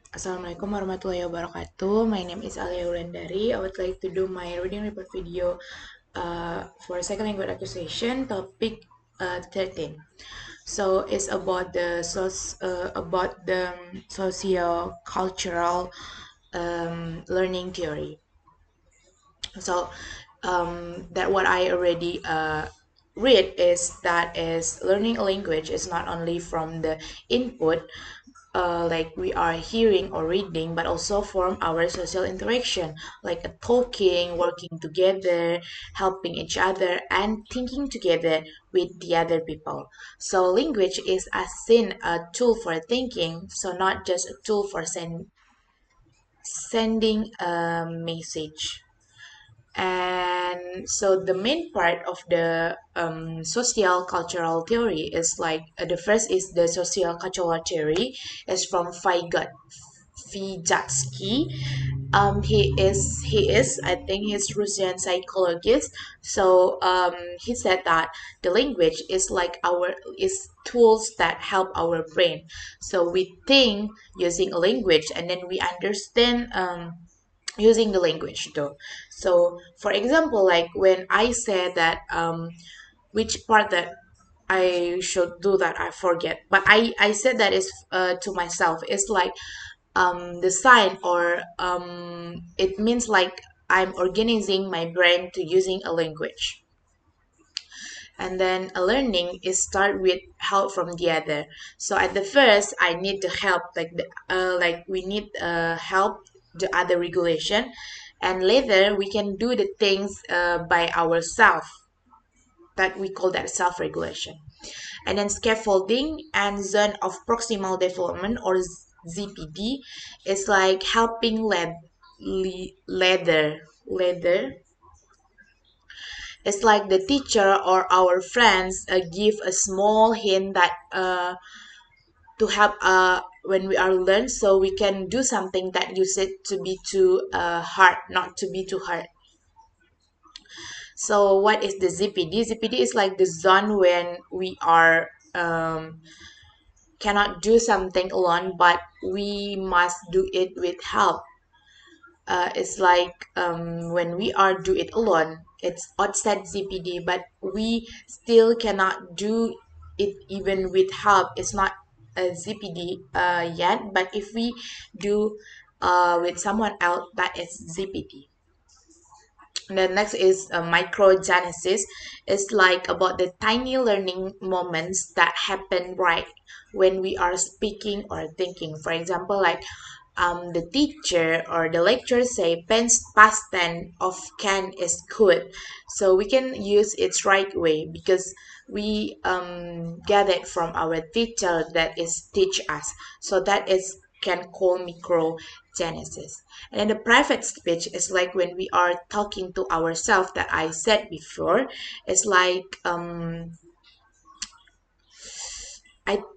Assalamualaikum warahmatullahi wabarakatuh. My name is Alya Wulandari. I would like to do my reading report video for second language acquisition topic 13. So it's about the socio-cultural learning theory. So that what I already read is that is learning a language is not only from the input like we are hearing or reading, but also from our social interaction, like talking, working together, helping each other, and thinking together with the other people. So language is as seen a tool for thinking, so not just a tool for sending a message. And so the main part of the social cultural theory is like the first is the social cultural theory is from Vygotsky. He is I think he's Russian psychologist. So he said that the language is like our is tools that help our brain. So we think using a language and then we understand using the language though. So for example, like when I say that which part that I should do that I forget, but I said that is to myself. It's like the sign or it means like I'm organizing my brain to using a language. And then a learning is start with help from the other. So at the first I need to help like we need help the other regulation, and later we can do the things by ourselves, that we call that self-regulation. And then scaffolding and zone of proximal development or ZPD is like helping leather. It's like the teacher or our friends give a small hint that to help when we are learn, so we can do something that you said to be too hard, not to be too hard. So what is the ZPD? ZPD is like the zone when we are cannot do something alone, but we must do it with help. It's like when we are do it alone, it's outside ZPD, but we still cannot do it even with help. It's not a ZPD yet, but if we do with someone else, that is ZPD. And then next is microgenesis. It's like about the tiny learning moments that happen right when we are speaking or thinking. For example, like the teacher or the lecturer say past tense of can is could, so we can use its right way because we get it from our teacher that is teach us. So that is can call microgenesis. And then the private speech is like when we are talking to ourselves that I said before. It's like I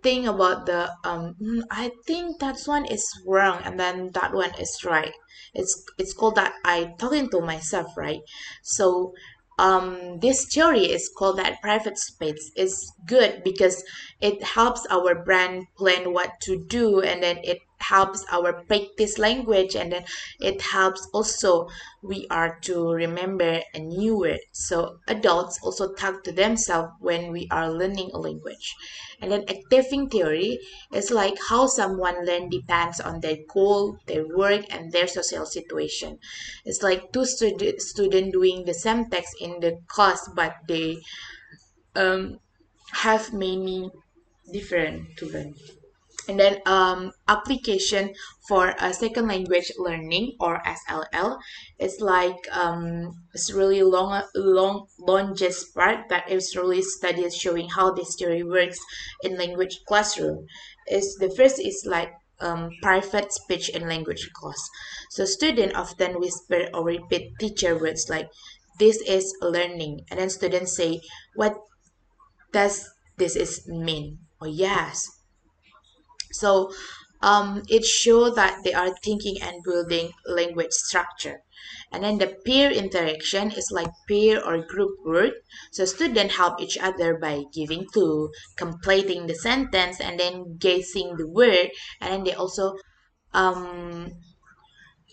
think about I think that one is wrong and then that one is right. It's called that I talking to myself, right? So this theory is called that private space is good because it helps our brain plan what to do, and then it helps our practice language, and then it helps also we are to remember a new word. So adults also talk to themselves when we are learning a language. And then activing theory is like how someone learn depends on their goal, their work, and their social situation. It's like two student doing the same text in the class, but they um, have many different to learn. And then application for a second language learning or SLL is like it's really longest part that is really studies showing how this theory works in language classroom. Is the first is like private speech in language class. So student often whisper or repeat teacher words like this is learning, and then students say what does this is mean. Oh yes, so it shows that they are thinking and building language structure. And then the peer interaction is like peer or group work. So students help each other by giving clue, completing the sentence, and then guessing the word. And then they also um,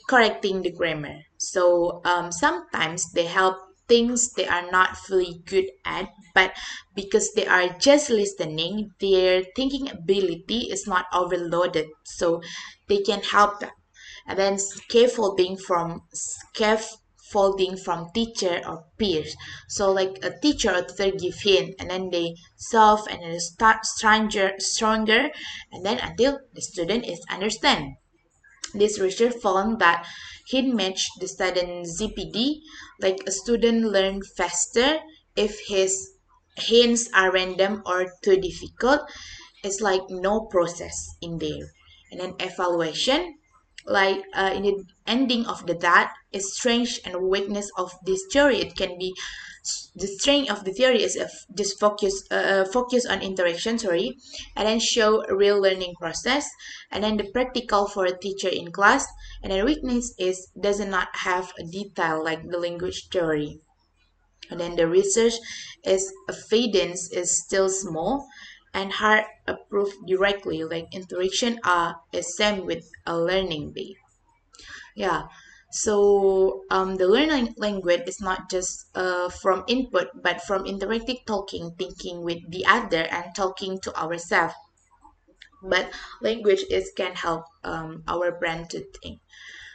correcting the grammar. So sometimes they help things they are not fully good at, but because they are just listening, their thinking ability is not overloaded. So they can help them. And then scaffolding from teacher or peers. So like a teacher or tutor give hint, and then they solve and then start stronger, and then until the student is understand. This research found that heat match the student ZPD, like a student learn faster if his hints are random or too difficult. It's like no process in there. And then evaluation, like in the ending of the that is strength and weakness of this theory. It can be the strength of the theory is if just focus on interaction, sorry, and then show a real learning process, and then the practical for a teacher in class, and then weakness is does not have a detail like the language theory. And then the research is evidence is still small and hard approved directly, like interaction are the same with a learning base. Yeah. So the learning language is not just from input, but from interactive talking, thinking with the other, and talking to ourselves. But language is can help our brain to think.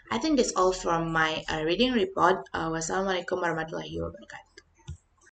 I think that's all from my reading report. Wassalamualaikum warahmatullahi wabarakatuh.